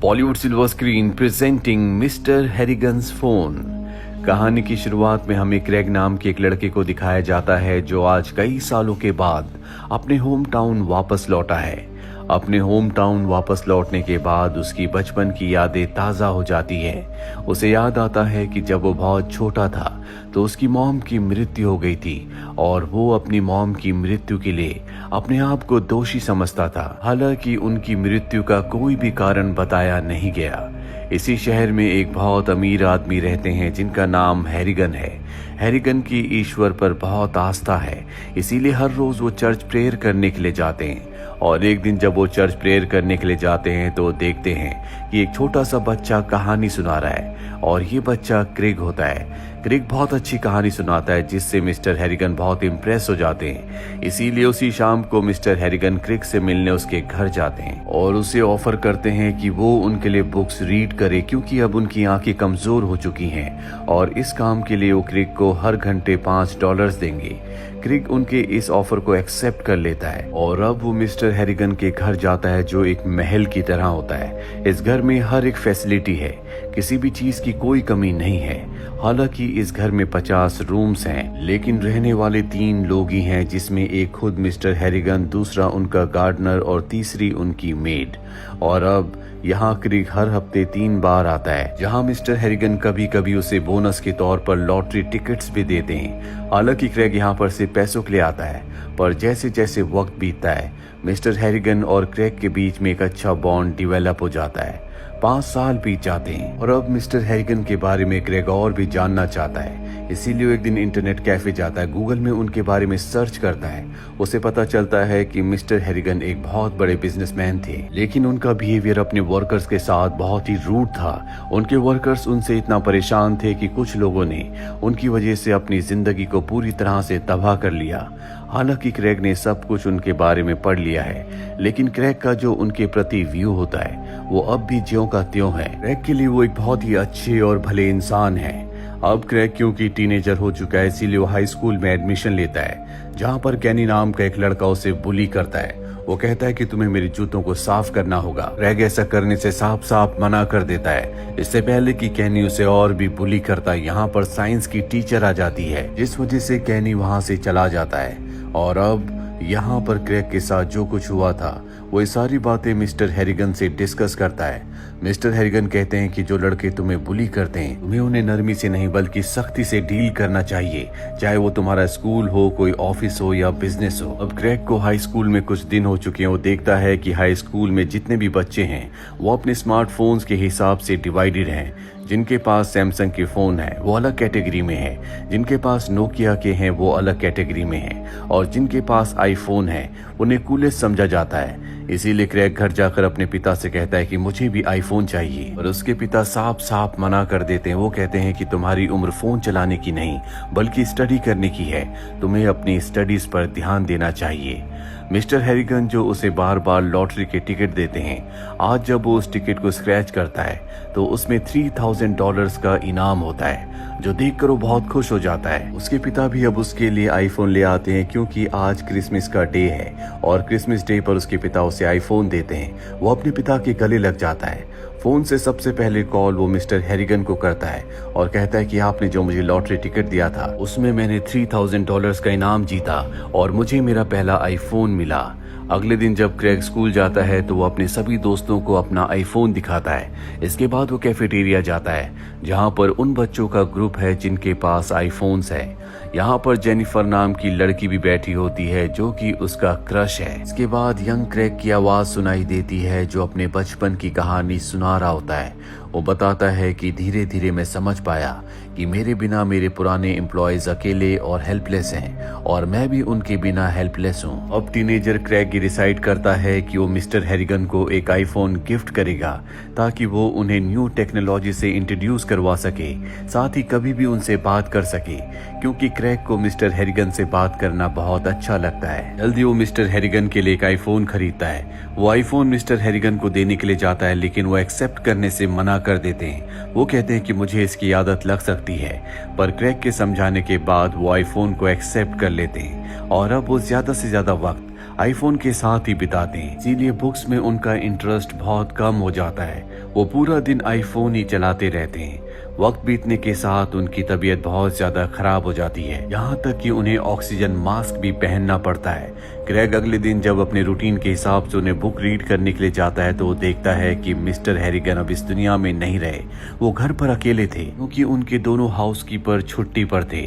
Bollywood silver screen presenting mister Harrigan's phone. कहानी की शुरुआत में हमें क्रेग नाम के एक लड़के को दिखाया जाता है जो आज कई सालों के बाद अपने होम टाउन वापस लौटा है। अपने होम टाउन वापस लौटने के बाद उसकी बचपन की यादें ताज़ा हो जाती है। उसे याद आता है कि जब वो बहुत छोटा था तो उसकी मॉम की मृत्यु हो गई थी और वो अपनी मॉम की मृत्यु के लिए अपने आप को दोषी समझता था। हालांकि उनकी मृत्यु का कोई भी कारण बताया नहीं गया। इसी शहर में एक बहुत अमीर आदमी रहते हैं जिनका नाम हैरिगन है। हैरिगन की ईश्वर पर बहुत आस्था है, इसीलिए हर रोज वो चर्च प्रेयर करने के लिए जाते हैं। और एक दिन जब वो चर्च प्रेयर करने के लिए जाते हैं तो देखते हैं कि एक छोटा सा बच्चा कहानी सुना रहा है और ये बच्चा क्रेग होता है। क्रेग बहुत अच्छी कहानी सुनाता है जिससे मिस्टर हैरिगन बहुत इम्प्रेस हो जाते हैं। इसीलिए उसी शाम को मिस्टर हैरिगन क्रेग से मिलने उसके घर जाते हैं और उसे ऑफर करते हैं कि वो उनके लिए बुक्स रीड करे क्योंकि अब उनकी आंखें कमजोर हो चुकी हैं और इस काम के लिए वो क्रेग को हर घंटे $5 देंगे। क्रेग उनके इस ऑफर को एक्सेप्ट कर लेता है और अब वो मिस्टर हैरिगन के घर जाता है जो एक महल की तरह होता है। इस घर में हर एक फैसिलिटी है, किसी भी चीज की कोई कमी नहीं है। हालांकि इस घर में 50 रूम्स हैं, लेकिन रहने वाले 3 लोग ही हैं, जिसमें एक खुद मिस्टर हैरिगन, दूसरा उनका गार्डनर और तीसरी उनकी मेड। और अब यहाँ क्रेग हर हफ्ते 3 बार आता है जहाँ मिस्टर हैरिगन कभी कभी उसे बोनस के तौर पर लॉटरी टिकट्स भी देते हैं। हालांकि क्रेग यहाँ पर सिर्फ पैसों के लिए आता है, पर जैसे जैसे वक्त बीतता है मिस्टर हैरिगन और क्रेग के बीच में एक अच्छा बॉन्ड डिवेलप हो जाता है। 5 साल बीत जाते हैं और अब मिस्टर हैरिगन के बारे में क्रेग और भी जानना चाहता है। इसीलिए वो एक दिन इंटरनेट कैफे जाता है, गूगल में उनके बारे में सर्च करता है। उसे पता चलता है कि मिस्टर हैरिगन एक बहुत बड़े बिजनेसमैन थे, लेकिन उनका बिहेवियर अपने वर्कर्स के साथ बहुत ही रूड था। उनके वर्कर्स उनसे इतना परेशान थे कि कुछ लोगों ने उनकी वजह से अपनी जिंदगी को पूरी तरह से तबाह कर लिया। हालांकि क्रेग ने सब कुछ उनके बारे में पढ़ लिया है, लेकिन क्रेग का जो उनके प्रति व्यू होता है वो अब भी ज्यों का त्यों है। क्रेग के लिए वो एक बहुत ही अच्छे और भले इंसान है। अब क्रेग क्योंकि टीनेजर हो चुका है, इसीलिए वो हाई स्कूल में एडमिशन लेता है जहाँ पर कैनी नाम का एक लड़का उसे बुली करता है। वो कहता है कि तुम्हें मेरे जूतों को साफ करना होगा। क्रेग ऐसा करने से साफ साफ मना कर देता है। इससे पहले कि कैनी उसे और भी बुली करता है, यहाँ पर साइंस की टीचर आ जाती है जिस वजह से कैनी वहाँ से चला जाता है। और अब यहाँ पर क्रेग के साथ जो कुछ हुआ था वो ये सारी बातें मिस्टर हैरिगन से डिस्कस करता है। मिस्टर हैरिगन कहते हैं कि जो लड़के तुम्हें बुली करते हैं तुम्हें उन्हें नरमी से नहीं बल्कि सख्ती से डील करना चाहिए, चाहे वो तुम्हारा स्कूल हो, कोई ऑफिस हो या बिजनेस हो। अब क्रेग को हाई स्कूल में कुछ दिन हो चुके हैं। वो देखता है कि हाई स्कूल में जितने भी बच्चे हैं वो अपने स्मार्टफोन्स के हिसाब से डिवाइडेड हैं। जिनके पास सैमसंग के फोन है वो अलग कैटेगरी में है, जिनके पास नोकिया के हैं वो अलग कैटेगरी में है, और जिनके पास आईफोन है उन्हें कूलेस्ट समझा जाता है। इसीलिए क्रेग घर जाकर अपने पिता से कहता है कि मुझे भी आईफोन चाहिए, और उसके पिता साफ साफ मना कर देते हैं। वो कहते हैं कि तुम्हारी उम्र फोन चलाने की नहीं बल्कि स्टडी करने की है, तुम्हें अपनी स्टडीज पर ध्यान देना चाहिए। मिस्टर हैरिगन जो उसे बार बार लॉटरी के टिकट देते हैं, आज जब वो उस टिकट को स्क्रैच करता है तो उसमें $3000 का इनाम होता है, जो देखकर वो बहुत खुश हो जाता है। उसके पिता भी अब उसके लिए आईफोन ले आते हैं क्योंकि आज क्रिसमस का डे है और क्रिसमस डे पर उसके पिता उसे आईफोन देते हैं। वो अपने पिता के गले लग जाता है। फोन से सबसे पहले कॉल वो मिस्टर हैरिगन को करता है और कहता है कि आपने जो मुझे लॉटरी टिकट दिया था उसमें मैंने $3000 का इनाम जीता और मुझे मेरा पहला आईफोन मिला। अगले दिन जब क्रेग स्कूल जाता है तो वो अपने सभी दोस्तों को अपना आईफोन दिखाता है। इसके बाद वो कैफेटेरिया जाता है जहाँ पर उन बच्चों का ग्रुप है जिनके पास आईफोन्स है। यहाँ पर जेनिफर नाम की लड़की भी बैठी होती है जो कि उसका क्रश है। इसके बाद यंग क्रेग की आवाज सुनाई देती है जो अपने बचपन की कहानी सुना रहा होता है। वो बताता है कि धीरे धीरे मैं समझ पाया कि मेरे बिना मेरे पुराने एम्प्लॉयज अकेले और हेल्पलेस हैं और मैं भी उनके बिना हेल्पलेस हूँ। अब टीनेजर क्रेग डिसाइड करता है कि वो मिस्टर हैरिगन को एक आईफोन गिफ्ट करेगा ताकि वो उन्हें न्यू टेक्नोलॉजी से इंट्रोड्यूस करवा सके, साथ ही कभी भी उनसे बात कर सके, क्योंकि क्रेग को मिस्टर हैरिगन से बात करना बहुत अच्छा लगता है। जल्दी वो मिस्टर हैरिगन के लिए एक आईफोन खरीदता है। वो आईफोन मिस्टर हैरिगन को देने के लिए जाता है, लेकिन वो एक्सेप्ट करने से मना कर देते हैं। वो कहते हैं कि मुझे इसकी आदत लग सकती है, पर क्रेग के समझाने के बाद वो आईफोन को एक्सेप्ट कर लेते हैं और अब वो ज्यादा से ज्यादा वक्त आईफोन के साथ ही बिताते हैं, इसीलिए बुक्स में उनका इंटरेस्ट बहुत कम हो जाता है। वो पूरा दिन आईफोन ही चलाते रहते हैं। वक्त बीतने के साथ उनकी तबीयत बहुत ज्यादा खराब हो जाती है, यहाँ तक कि उन्हें ऑक्सीजन मास्क भी पहनना पड़ता है। क्रेग अगले दिन जब अपने रूटीन के हिसाब से उन्हें बुक रीड करने के लिए जाता है तो वो देखता है कि मिस्टर हैरिगन अब इस दुनिया में नहीं रहे। वो घर पर अकेले थे क्योंकि उनके दोनों हाउसकीपर छुट्टी पर थे।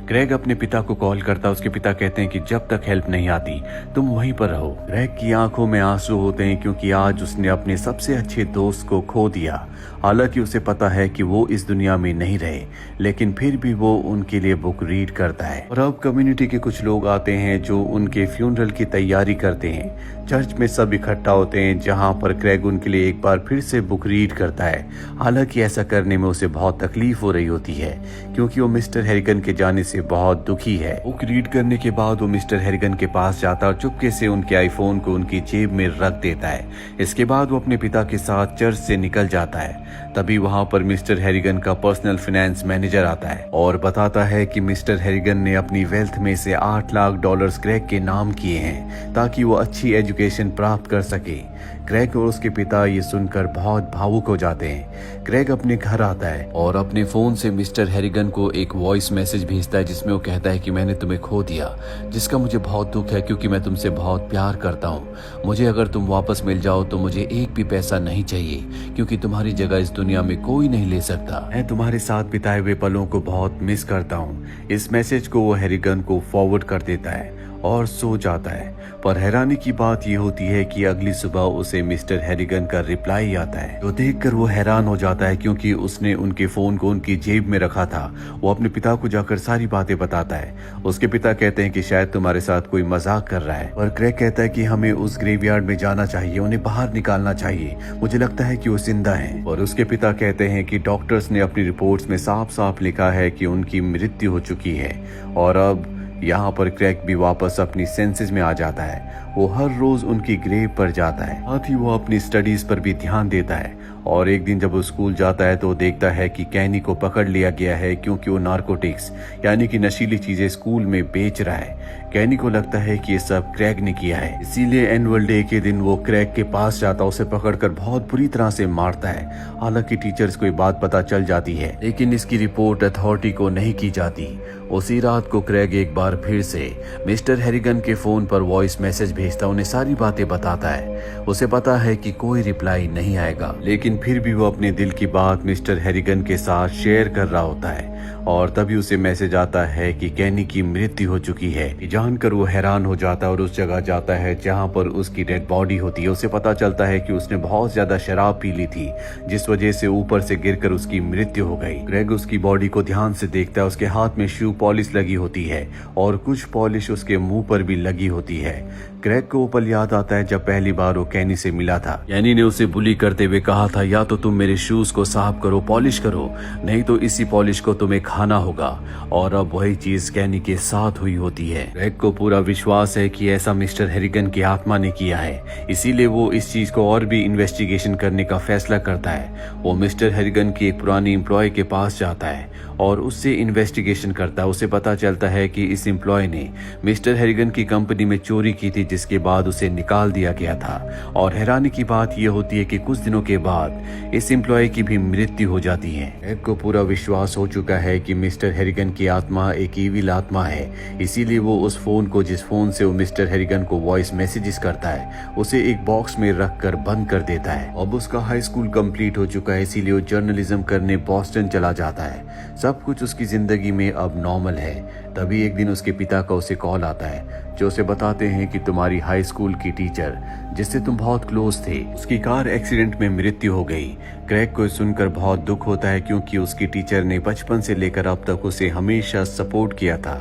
क्रेग अपने पिता को कॉल करता है। उसके पिता कहते हैं कि जब तक हेल्प नहीं आती तुम वहीं पर रहो। क्रेग की आंखों में आंसू होते हैं क्योंकि आज उसने अपने सबसे अच्छे दोस्त को खो दिया। हालांकि उसे पता है कि वो इस दुनिया में नहीं रहे, लेकिन फिर भी वो उनके लिए बुक रीड करता है। और अब कम्युनिटी के कुछ लोग आते हैं जो उनके फ्यूनरल की तैयारी करते हैं। चर्च में सब इकट्ठा होते हैं जहां पर क्रेग उनके लिए एक बार फिर से बुक रीड करता है। हालांकि ऐसा करने में उसे बहुत तकलीफ हो रही होती है क्योंकि वो मिस्टर हैरिगन के जाने से बहुत दुखी है। बुक रीड करने के बाद वो मिस्टर हैरिगन के पास जाता है और चुपके से उनके आईफोन को उनकी जेब में रख देता है। इसके बाद वो अपने पिता के साथ चर्च से निकल जाता है। तभी वहां पर मिस्टर हैरिगन का पर्सनल फाइनेंस मैनेजर आता है और बताता है कि मिस्टर हैरिगन ने अपनी वेल्थ में से $8 लाख क्रेग के नाम किए हैं ताकि वो अच्छी एजुकेशन प्राप्त कर सके। क्रेग और उसके पिता ये सुनकर बहुत भावुक हो जाते हैं। क्रेग अपने घर आता है और अपने फोन से मिस्टर हैरिगन को एक वॉइस मैसेज भेजता है जिसमें वो कहता है कि मैंने तुम्हें खो दिया, जिसका मुझे बहुत दुख है क्योंकि मैं तुमसे बहुत प्यार करता हूँ। मुझे अगर तुम वापस मिल जाओ तो मुझे एक भी पैसा नहीं चाहिए क्योंकि तुम्हारी जगह इस दुनिया में कोई नहीं ले सकता। मैं तुम्हारे साथ बिताए हुए पलों को बहुत मिस करता हूँ। इस मैसेज को वो हैरिगन को फॉरवर्ड कर देता है और सो जाता है। पर हैरानी की बात यह होती है कि अगली सुबह उसे मिस्टर हैरिगन का रिप्लाई आता है जो देखकर वो हैरान हो जाता है क्योंकि उसने उनके फोन को उनकी जेब में रखा था। वो अपने पिता को जाकर सारी बातें बताता है। उसके पिता कहते हैं कि शायद तुम्हारे साथ कोई मजाक कर रहा है, पर क्रेग कहता है कि हमें उस ग्रेवयार्ड में जाना चाहिए, उन्हें बाहर निकालना चाहिए, मुझे लगता है कि वो जिंदा है। और उसके पिता कहते हैं कि डॉक्टर्स ने अपनी रिपोर्ट्स में साफ साफ लिखा है कि उनकी मृत्यु हो चुकी है। और अब यहाँ पर क्रेग भी वापस अपनी सेंसेस में आ जाता है। वो हर रोज उनकी ग्रेव पर जाता है, साथ ही वो अपनी स्टडीज पर भी ध्यान देता है। और एक दिन जब वो स्कूल जाता है तो वो देखता है कि कैनी को पकड़ लिया गया है क्योंकि वो नार्कोटिक्स यानी कि नशीली चीजें स्कूल में बेच रहा है। कैनी को लगता है कि ये सब क्रेग ने किया है, इसीलिए एनुअल डे के दिन वो क्रेग के पास जाता, उसे पकड़कर बहुत बुरी तरह से मारता है। हालांकि टीचर्स को ये बात पता चल जाती है लेकिन इसकी रिपोर्ट अथॉरिटी को नहीं की जाती। उसी रात को क्रेग एक बार फिर से मिस्टर हैरिगन के फोन पर वॉइस मैसेज भेजता, उन्हें सारी बातें बताता है। उसे पता है कि कोई रिप्लाई नहीं आएगा, लेकिन फिर भी वो अपने दिल की बात मिस्टर हैरिगन के साथ शेयर कर रहा होता है। और तभी उसे मैसेज आता है कि कैनी की मृत्यु हो चुकी है। जानकर वो हैरान हो जाता है और उस जगह जाता है जहां पर उसकी डेड बॉडी होती है। उसे पता चलता है कि उसने बहुत ज्यादा शराब पी ली थी जिस वजह से ऊपर से गिरकर उसकी मृत्यु हो गई। क्रेग उसकी बॉडी को ध्यान से देखता है। उसके हाथ में शू पॉलिश लगी होती है और कुछ पॉलिश उसके मुंह पर भी लगी होती है। क्रेग को वो पल याद आता है जब पहली बार वो कैनी से मिला था। कैनी ने उसे बुली करते हुए कहा था, या तो तुम मेरे शूज को साफ करो, पॉलिश करो, नहीं तो इसी पॉलिश को तुम्हें खाना होगा। और अब वही चीज कैनी के साथ हुई होती है। क्रेग को पूरा विश्वास है कि ऐसा मिस्टर हैरिगन की आत्मा ने किया है, इसीलिए वो इस चीज को और भी इन्वेस्टिगेशन करने का फैसला करता है। वो मिस्टर हैरिगन की एक पुरानी एम्प्लॉय के पास जाता है और उससे इन्वेस्टिगेशन करता है। उसे पता चलता है कि इस एम्प्लॉय ने मिस्टर हैरिगन की कंपनी में चोरी की थी जिसके बाद उसे निकाल दिया गया था। और हैरानी की बात यह होती है कि कुछ दिनों के बाद इस एम्प्लॉय की भी मृत्यु हो जाती है। क्रेग को पूरा विश्वास हो चुका है कि मिस्टर हैरिगन की आत्मा एक ईविल आत्मा है, इसीलिए वो उस फोन को जिस फोन से वो मिस्टर हैरिगन को वॉइस मैसेजेस करता है उसे एक बॉक्स में रख कर बंद कर देता है। अब उसका हाई स्कूल कंप्लीट हो चुका है, इसीलिए वो जर्नलिज्म करने बॉस्टन चला जाता है। सब कुछ उसकी जिंदगी में अब नॉर्मल है। तभी एक दिन उसके पिता का उसे कॉल आता है जो उसे बताते हैं कि तुम्हारी हाई स्कूल की टीचर जिससे तुम बहुत क्लोज थे उसकी कार एक्सीडेंट में मृत्यु हो गई। क्रेग को सुनकर बहुत दुख होता है क्योंकि उसकी टीचर ने बचपन से लेकर अब तक उसे हमेशा सपोर्ट किया था।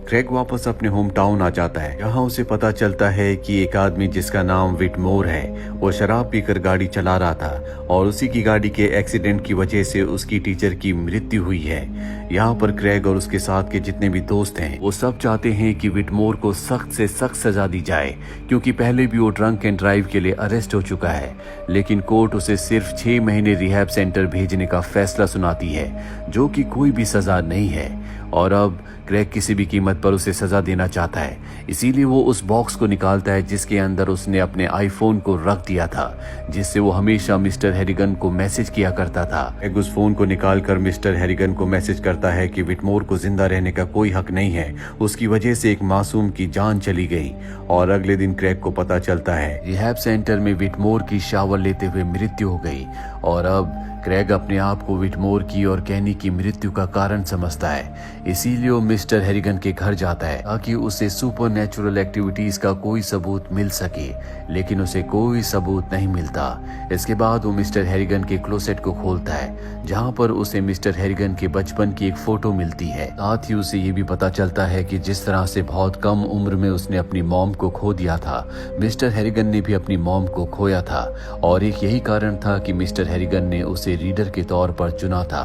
क्रेग वापस अपने होम टाउन आ जाता है जहाँ उसे पता चलता है कि एक आदमी जिसका नाम विटमोर है वो शराब पीकर गाड़ी चला रहा था और उसी की गाड़ी के एक्सीडेंट की वजह से उसकी टीचर की मृत्यु हुई है। यहाँ पर क्रेग और उसके साथ के जितने भी दोस्त हैं वो सब चाहते हैं कि विटमोर को सख्त से सख्त सजा दी जाए क्योंकि पहले भी वो ड्रंक एंड ड्राइव के लिए अरेस्ट हो चुका है। लेकिन कोर्ट उसे सिर्फ 6 महीने रिहैब सेंटर भेजने का फैसला सुनाती है जो कि कोई भी सजा नहीं है। और अब क्रेग किसी भी कीमत पर उसे सजा देना चाहता है, इसीलिए वो उस बॉक्स को निकालता है जिसके अंदर उसने अपने आईफोन को रख दिया था, जिससे वो हमेशा मिस्टर हैरिगन को मैसेज किया करता था। क्रेग उस फोन को निकालकर मिस्टर हैरिगन को मैसेज करता है कि विटमोर को जिंदा रहने का कोई हक नहीं है, उसकी वजह से एक मासूम की जान चली गई। और अगले दिन क्रेग को पता चलता है रिहैब सेंटर में विटमोर की शावर लेते हुए मृत्यु हो गई। और अब क्रेग अपने आप को विटमोर की और कैनी की मृत्यु का कारण समझता है, इसीलिए वो मिस्टर हैरिगन के घर जाता है ताकि उसे सुपरनैचुरल एक्टिविटीज का कोई सबूत मिल सके, लेकिन उसे कोई सबूत नहीं मिलता। इसके बाद वो मिस्टर हैरिगन के क्लोसेट को खोलता है, जहाँ पर उसे मिस्टर हैरिगन के बचपन की एक फोटो मिलती है। साथ ही उसे ये भी पता चलता है कि जिस तरह से बहुत कम उम्र में उसने अपनी मॉम को खो दिया था, मिस्टर हैरिगन ने भी अपनी मॉम को खोया था, और एक यही कारण था कि मिस्टर हैरिगन ने उसे रीडर के तौर पर चुना था।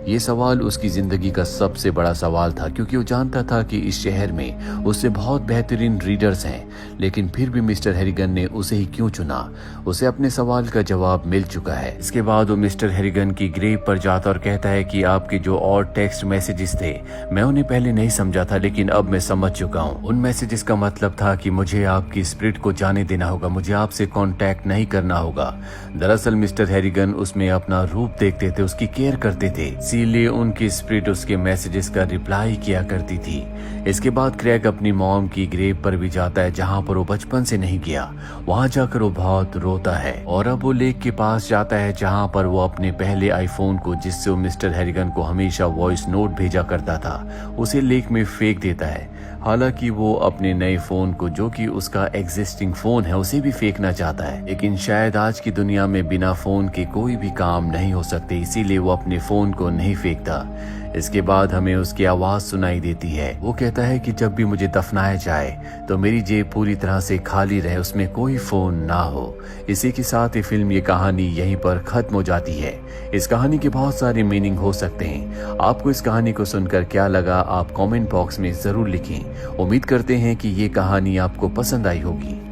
ये सवाल उसकी जिंदगी का सबसे बड़ा सवाल था, क्योंकि वो जानता था कि इस शहर में उससे बहुत बेहतरीन रीडर्स हैं, लेकिन फिर भी मिस्टर हैरिगन ने उसे ही क्यों चुना। उसे अपने सवाल का जवाब मिल चुका है। इसके बाद वो मिस्टर हैरिगन की ग्रेव पर जाता और कहता है कि आपके जो और टेक्स्ट मैसेजेस थे, मैं उन्हें पहले नहीं समझा था, लेकिन अब मैं समझ चुका हूँ। उन मैसेजेस का मतलब था कि मुझे आपकी स्पिरिट को जाने देना होगा, मुझे आपसे कांटेक्ट नहीं करना होगा। दरअसल मिस्टर हैरिगन उसमें अपना रूप देखते थे, उसकी केयर करते थे, इसीलिए उनकी स्पिरिट उसके मैसेजेस का रिप्लाई किया करती थी। इसके बाद क्रेग अपनी मॉम की ग्रेव पर भी जाता है, जहाँ पर वो बचपन से नहीं गया। वहाँ जाकर वो बहुत रोता है, और अब वो लेक के पास जाता है जहाँ पर वो अपने पहले आईफोन को, जिससे वो मिस्टर हैरिगन को हमेशा वॉइस नोट भेजा करता था, उसे लेक में फेंक देता है। हालांकि वो अपने नए फोन को, जो कि उसका एग्जिस्टिंग फोन है, उसे भी फेंकना चाहता है, लेकिन शायद आज की दुनिया में बिना फोन के कोई भी काम नहीं हो सकते, इसीलिए वो अपने फोन को नहीं फेंकता। इसके बाद हमें उसकी आवाज सुनाई देती है। वो कहता है कि जब भी मुझे दफनाया जाए तो मेरी जेब पूरी तरह से खाली रहे, उसमें कोई फोन ना हो। इसी के साथ ये फिल्म, ये कहानी यहीं पर खत्म हो जाती है। इस कहानी के बहुत सारे मीनिंग हो सकते हैं। आपको इस कहानी को सुनकर क्या लगा, आप कमेंट बॉक्स में जरूर लिखें। उम्मीद करते हैं कि ये कहानी आपको पसंद आई होगी।